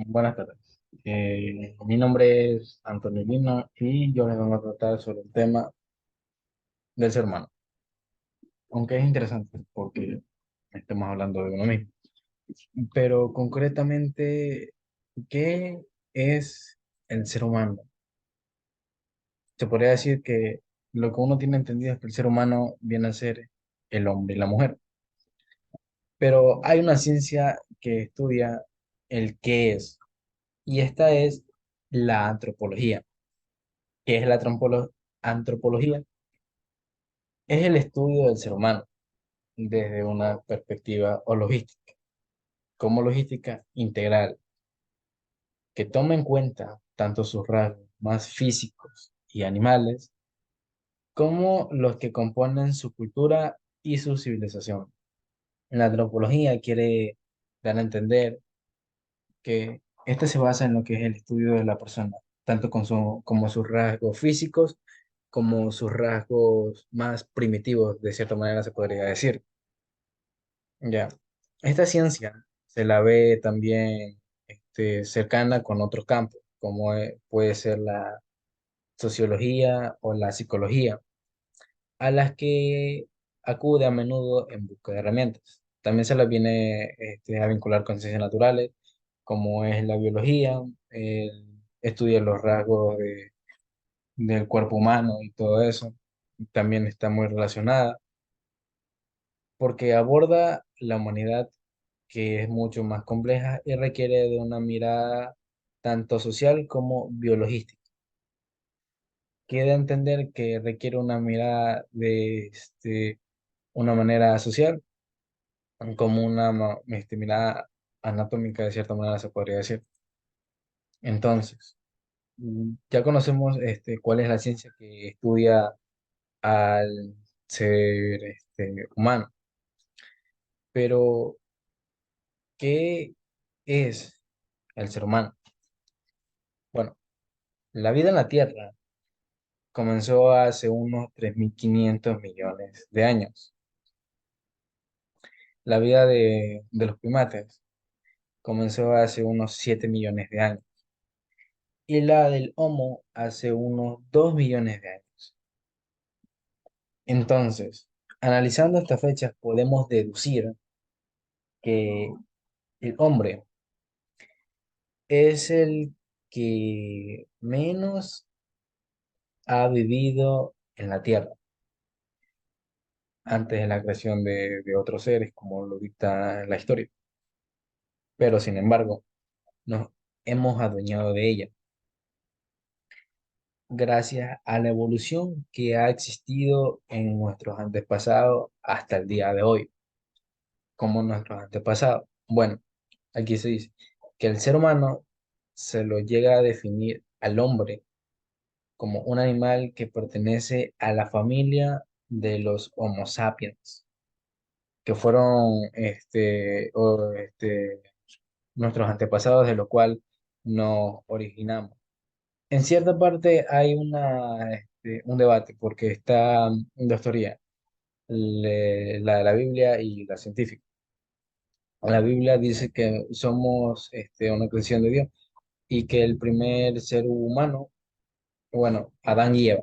Buenas tardes. Mi nombre es Antonio Lima y yo les vengo a tratar sobre el tema del ser humano, aunque es interesante porque estamos hablando de uno mismo. Pero concretamente, ¿qué es el ser humano? Se podría decir que lo que uno tiene entendido es que el ser humano viene a ser el hombre y la mujer, pero hay una ciencia que estudia el qué es, y esta es la antropología. ¿Qué es la antropología? Es el estudio del ser humano desde una perspectiva hologística, como logística integral, que toma en cuenta tanto sus rasgos más físicos y animales, como los que componen su cultura y su civilización. La antropología quiere dar a entender que este se basa en lo que es el estudio de la persona, tanto como sus rasgos físicos, como sus rasgos más primitivos, de cierta manera se podría decir. Ya. Esta ciencia se la ve también cercana con otros campos, como puede ser la sociología o la psicología, a las que acude a menudo en busca de herramientas. También se las viene a vincular con ciencias naturales, como es la biología, el estudia los rasgos del cuerpo humano y todo eso. También está muy relacionada porque aborda la humanidad, que es mucho más compleja y requiere de una mirada tanto social como biologística. Quiere entender que requiere una mirada de una manera social, como una mirada anatómica, de cierta manera se podría decir. Entonces, ya conocemos cuál es la ciencia que estudia al ser humano, pero ¿qué es el ser humano? Bueno, la vida en la Tierra comenzó hace unos 3.500 millones de años. La vida de los primates comenzó hace unos 7 millones de años y la del Homo hace unos 2 millones de años. Entonces, analizando estas fechas, podemos deducir que el hombre es el que menos ha vivido en la Tierra antes de la creación de otros seres, como lo dicta la historia. Pero, sin embargo, nos hemos adueñado de ella gracias a la evolución que ha existido en nuestros antepasados hasta el día de hoy, como nuestros antepasados. Bueno, aquí se dice que el ser humano se lo llega a definir al hombre como un animal que pertenece a la familia de los Homo sapiens, que fueron nuestros antepasados, de lo cual nos originamos. En cierta parte hay un debate porque está dos teorías, la de la Biblia y la científica. La Biblia dice que somos una creación de Dios y que el primer ser humano, bueno, Adán y Eva.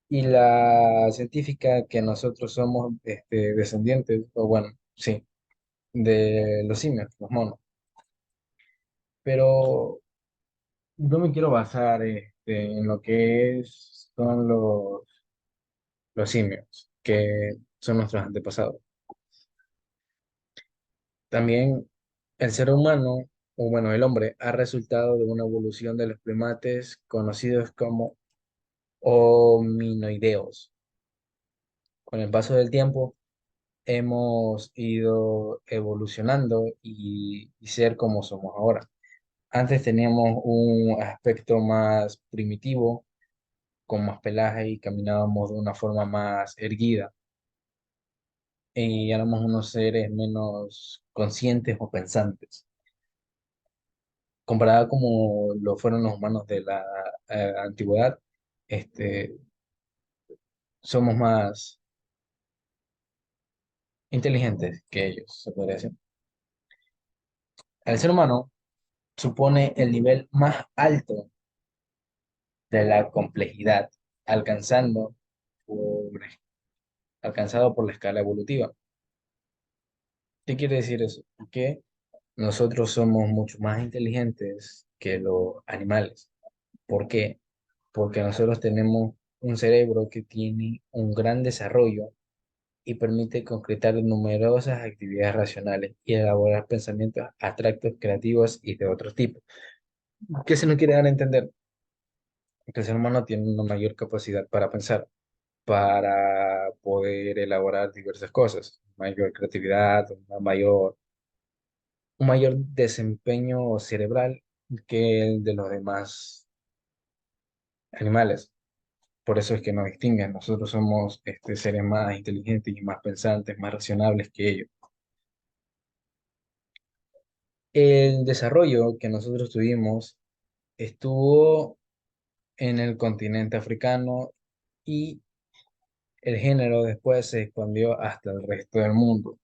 Y la científica que nosotros somos descendientes, o bueno, sí, de los simios, los monos. Pero yo me quiero basar en lo que son los simios, que son nuestros antepasados. También el ser humano, o bueno, el hombre, ha resultado de una evolución de los primates conocidos como hominoideos. Con el paso del tiempo hemos ido evolucionando y ser como somos ahora. Antes teníamos un aspecto más primitivo, con más pelaje y caminábamos de una forma más erguida. Y éramos unos seres menos conscientes o pensantes. Comparada como lo fueron los humanos de la antigüedad, este, somos más inteligentes que ellos, se podría decir. El ser humano supone el nivel más alto de la complejidad, alcanzando por, alcanzado por la escala evolutiva. ¿Qué quiere decir eso? Que nosotros somos mucho más inteligentes que los animales. ¿Por qué? Porque nosotros tenemos un cerebro que tiene un gran desarrollo y permite concretar numerosas actividades racionales y elaborar pensamientos abstractos, creativos y de otros tipos. ¿Qué se nos quiere dar a entender? Que el ser humano tiene una mayor capacidad para pensar, para poder elaborar diversas cosas, mayor creatividad, un mayor desempeño cerebral que el de los demás animales. Por eso es que nos distinguen. Nosotros somos seres más inteligentes y más pensantes, más racionales que ellos. El desarrollo que nosotros tuvimos estuvo en el continente africano y el género después se expandió hasta el resto del mundo.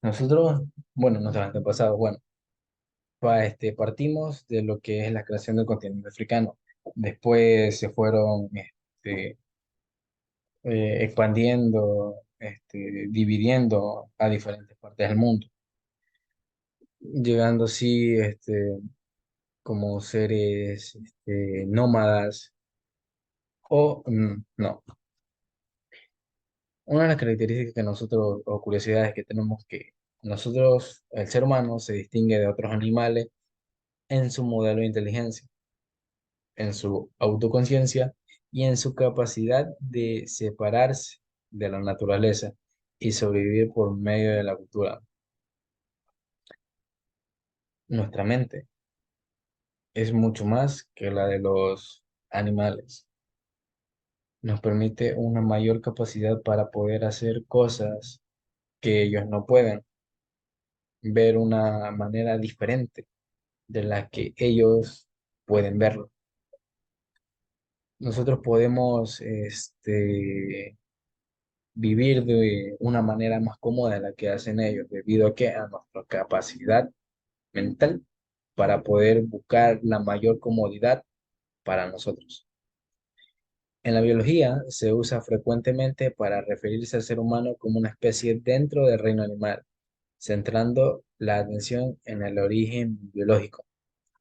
Nosotros, bueno, nuestros antepasados, bueno, partimos de lo que es la creación del continente africano. Después se fueron expandiendo, dividiendo a diferentes partes del mundo, llegando así como seres nómadas o no. Una de las características que nosotros, o curiosidades que tenemos, que nosotros, el ser humano, se distingue de otros animales en su modelo de inteligencia, en su autoconciencia y en su capacidad de separarse de la naturaleza y sobrevivir por medio de la cultura. Nuestra mente es mucho más que la de los animales. Nos permite una mayor capacidad para poder hacer cosas que ellos no pueden, ver una manera diferente de la que ellos pueden verlo. Nosotros podemos vivir de una manera más cómoda de la que hacen ellos, debido a que a nuestra capacidad mental para poder buscar la mayor comodidad para nosotros. En la biología se usa frecuentemente para referirse al ser humano como una especie dentro del reino animal, centrando la atención en el origen biológico.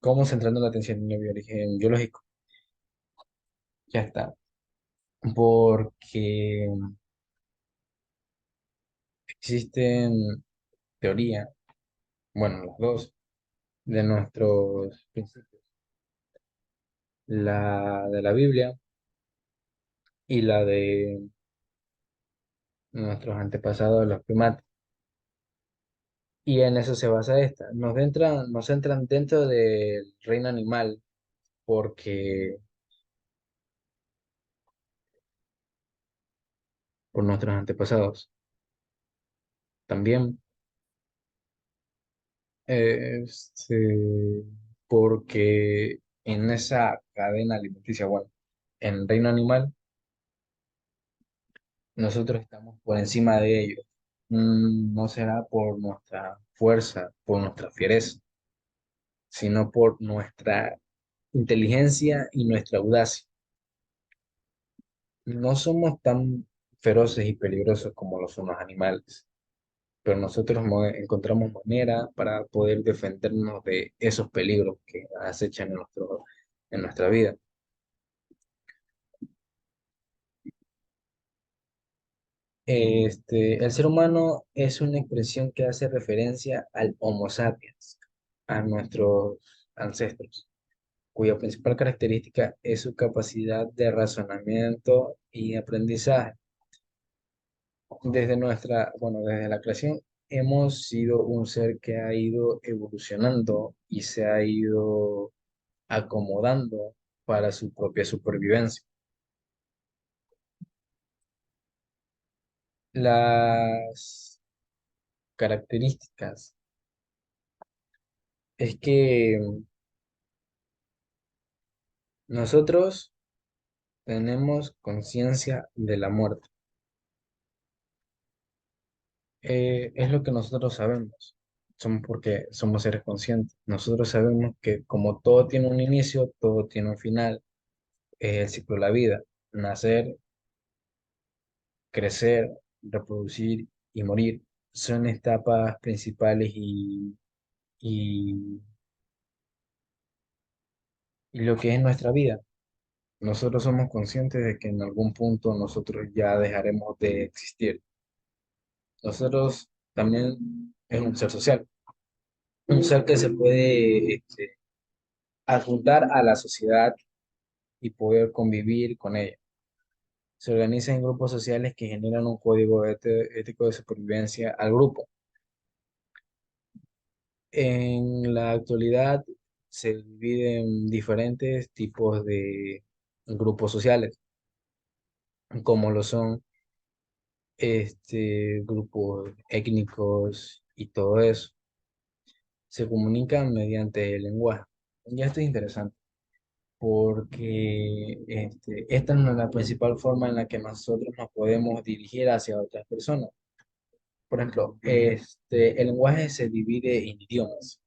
¿Cómo centrando la atención en el origen biológico? Ya está. Porque existen teorías, bueno, las dos, de nuestros principios, la de la Biblia y la de nuestros antepasados, los primates. Y en eso se basa esta. Nos entran dentro del reino animal porque por nuestros antepasados. También este, porque en esa cadena alimenticia, bueno, en el reino animal, nosotros estamos por encima de ellos. No será por nuestra fuerza, por nuestra fiereza, sino por nuestra inteligencia y nuestra audacia. No somos tan feroces y peligrosos como lo son los animales, pero nosotros encontramos manera para poder defendernos de esos peligros que acechan en nuestra vida. El ser humano es una expresión que hace referencia al Homo sapiens, a nuestros ancestros, cuya principal característica es su capacidad de razonamiento y aprendizaje. Desde la creación, hemos sido un ser que ha ido evolucionando y se ha ido acomodando para su propia supervivencia. Las características es que nosotros tenemos conciencia de la muerte. Es lo que nosotros sabemos. Somos porque somos seres conscientes. Nosotros sabemos que como todo tiene un inicio, todo tiene un final. Es el ciclo de la vida. Nacer, crecer, reproducir y morir son etapas principales y, y lo que es nuestra vida. Nosotros somos conscientes de que en algún punto nosotros ya dejaremos de existir. Nosotros también es un ser social, un ser que se puede adjuntar a la sociedad y poder convivir con ella. Se organiza en grupos sociales que generan un código ético de supervivencia al grupo. En la actualidad se divide en diferentes tipos de grupos sociales, como lo son grupos étnicos y todo eso. Se comunican mediante el lenguaje. Y esto es interesante porque esta no es la principal forma en la que nosotros nos podemos dirigir hacia otras personas. Por ejemplo, el lenguaje se divide en idiomas,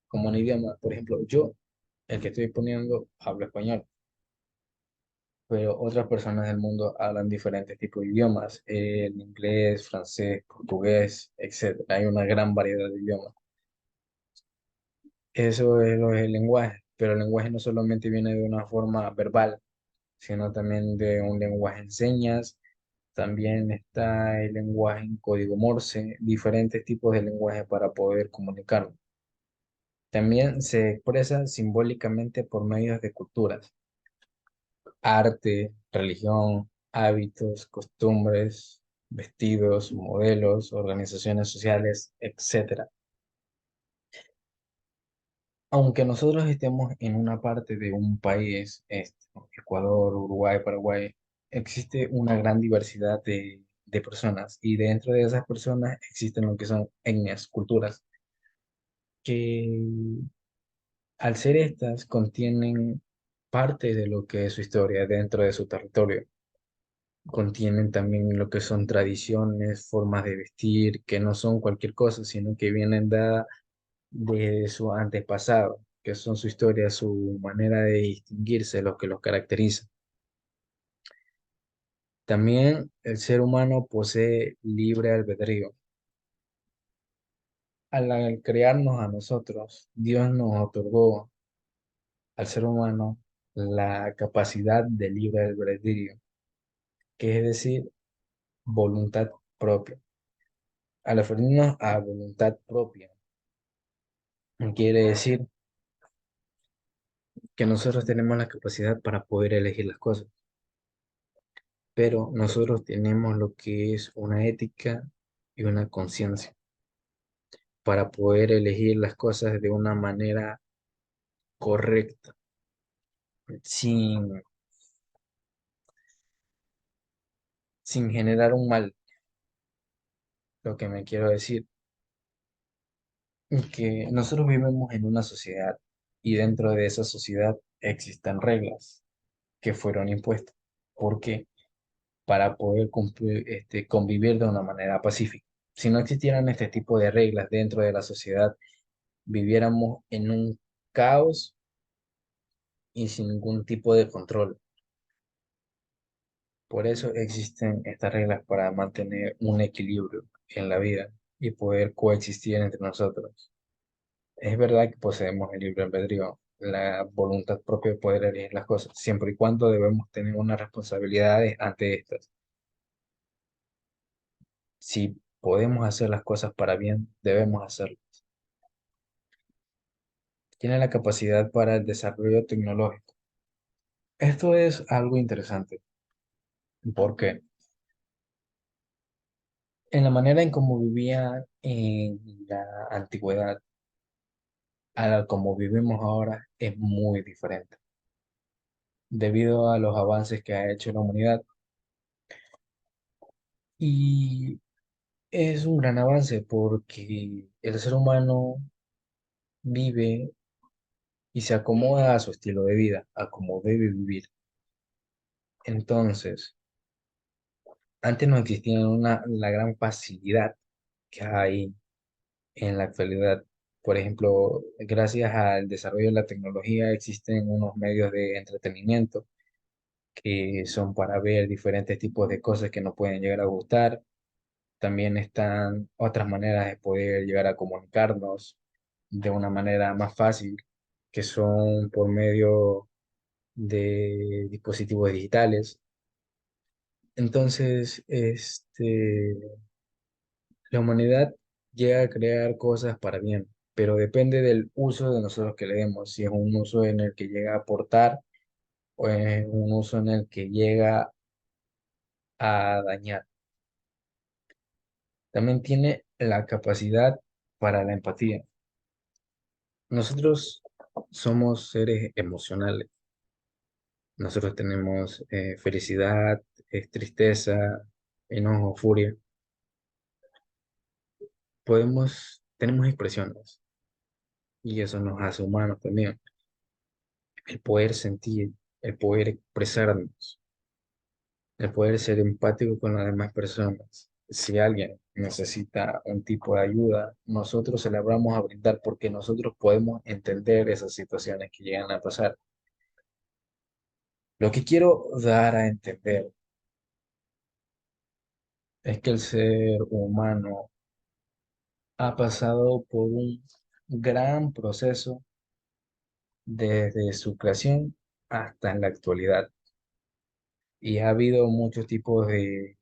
como en idioma. Por ejemplo, yo, el que estoy poniendo, hablo español, pero otras personas del mundo hablan diferentes tipos de idiomas, el inglés, francés, portugués, etcétera. Hay una gran variedad de idiomas. Eso es lo del lenguaje, pero el lenguaje no solamente viene de una forma verbal, sino también de un lenguaje en señas. También está el lenguaje en código Morse, diferentes tipos de lenguaje para poder comunicarnos. También se expresa simbólicamente por medios de culturas, arte, religión, hábitos, costumbres, vestidos, modelos, organizaciones sociales, etcétera. Aunque nosotros estemos en una parte de un país, Ecuador, Uruguay, Paraguay, existe una gran diversidad de personas y dentro de esas personas existen lo que son etnias, culturas, que al ser estas contienen parte de lo que es su historia dentro de su territorio. Contienen también lo que son tradiciones, formas de vestir, que no son cualquier cosa, sino que vienen dadas de su antepasado, que son su historia, su manera de distinguirse, lo que los caracteriza. También el ser humano posee libre albedrío. Al crearnos a nosotros, Dios nos otorgó al ser humano la capacidad de libre albedrío, que es decir, voluntad propia. Al referirnos a voluntad propia, quiere decir que nosotros tenemos la capacidad para poder elegir las cosas, pero nosotros tenemos lo que es una ética y una conciencia para poder elegir las cosas de una manera correcta, sin, sin generar un mal. Lo que me quiero decir es que nosotros vivimos en una sociedad y dentro de esa sociedad existen reglas que fueron impuestas. ¿Por qué? Para poder convivir de una manera pacífica. Si no existieran este tipo de reglas dentro de la sociedad, viviéramos en un caos y sin ningún tipo de control. Por eso existen estas reglas para mantener un equilibrio en la vida y poder coexistir entre nosotros. Es verdad que poseemos el libre albedrío, la voluntad propia de poder elegir las cosas, siempre y cuando debemos tener unas responsabilidades ante estas. Si podemos hacer las cosas para bien, debemos hacerlo. Tiene la capacidad para el desarrollo tecnológico. Esto es algo interesante porque en la manera en cómo vivían en la antigüedad a la como vivimos ahora es muy diferente debido a los avances que ha hecho la humanidad. Y es un gran avance porque el ser humano vive y se acomoda a su estilo de vida, a cómo debe vivir. Entonces, antes no existía la gran facilidad que hay en la actualidad. Por ejemplo, gracias al desarrollo de la tecnología existen unos medios de entretenimiento que son para ver diferentes tipos de cosas que nos pueden llegar a gustar. También están otras maneras de poder llegar a comunicarnos de una manera más fácil, que son por medio de dispositivos digitales. Entonces, la humanidad llega a crear cosas para bien, pero depende del uso de nosotros que le demos, si es un uso en el que llega a aportar o es un uso en el que llega a dañar. También tiene la capacidad para la empatía. Nosotros somos seres emocionales. Nosotros tenemos felicidad, tristeza, enojo, furia. Tenemos expresiones y eso nos hace humanos también. El poder sentir, el poder expresarnos, el poder ser empático con las demás personas. Si alguien necesita un tipo de ayuda, nosotros se la vamos a brindar porque nosotros podemos entender esas situaciones que llegan a pasar. Lo que quiero dar a entender es que el ser humano ha pasado por un gran proceso desde su creación hasta en la actualidad y ha habido muchos tipos de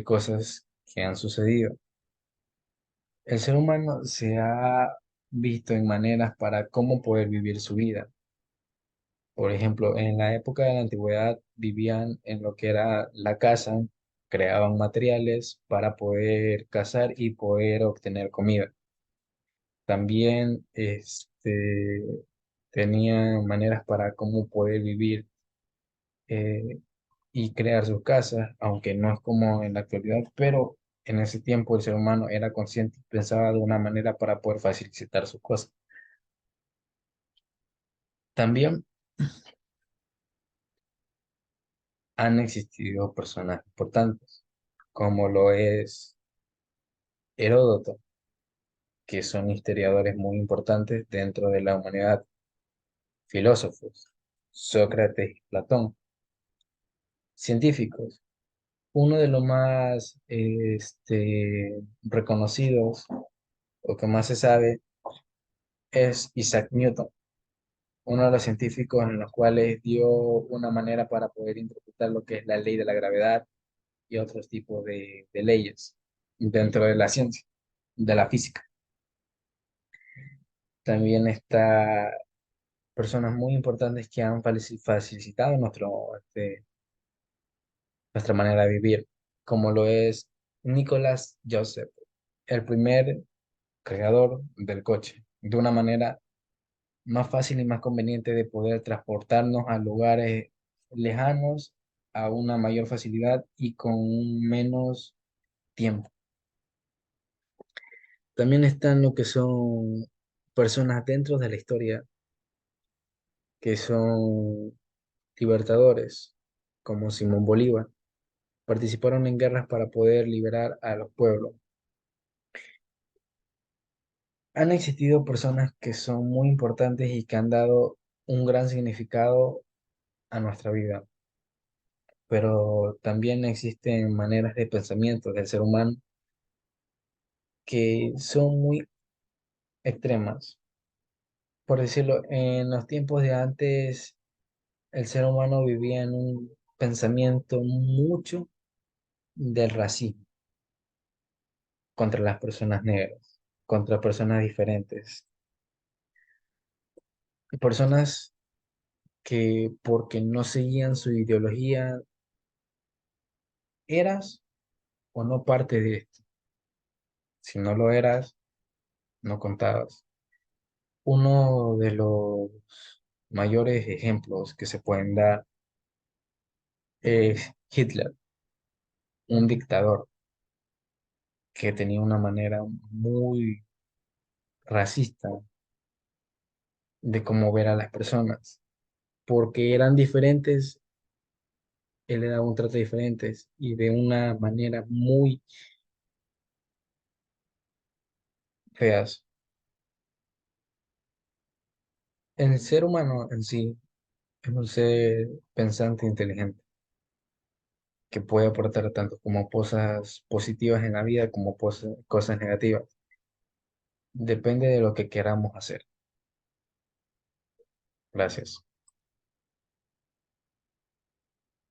cosas que han sucedido. El ser humano se ha visto en maneras para cómo poder vivir su vida. Por ejemplo, en la época de la antigüedad vivían en lo que era la casa, creaban materiales para poder cazar y poder obtener comida. También tenían maneras para cómo poder vivir eh, y crear sus casas, aunque no es como en la actualidad, pero en ese tiempo el ser humano era consciente y pensaba de una manera para poder facilitar sus cosas. También han existido personas importantes, como lo es Heródoto, que son historiadores muy importantes dentro de la humanidad, filósofos, Sócrates y Platón, científicos. Uno de los más reconocidos o que más se sabe es Isaac Newton, uno de los científicos en los cuales dio una manera para poder interpretar lo que es la ley de la gravedad y otros tipos de leyes dentro de la ciencia, de la física. También está personas muy importantes que han facilitado nuestra manera de vivir, como lo es Nicolás Joseph, el primer creador del coche, de una manera más fácil y más conveniente de poder transportarnos a lugares lejanos a una mayor facilidad y con menos tiempo. También están lo que son personas dentro de la historia que son libertadores, como Simón Bolívar. Participaron en guerras para poder liberar a los pueblos. Han existido personas que son muy importantes y que han dado un gran significado a nuestra vida, pero también existen maneras de pensamiento del ser humano que son muy extremas. Por decirlo, en los tiempos de antes, el ser humano vivía en un pensamiento mucho del racismo contra las personas negras, contra personas diferentes, personas que porque no seguían su ideología, eras o no parte de esto. Si no lo eras, no contabas. Uno de los mayores ejemplos que se pueden dar es Hitler, un dictador que tenía una manera muy racista de cómo ver a las personas, porque eran diferentes, él le daba un trato diferente y de una manera muy feas. El ser humano en sí es un ser pensante e inteligente que puede aportar tanto como cosas positivas en la vida como cosas negativas. Depende de lo que queramos hacer. Gracias.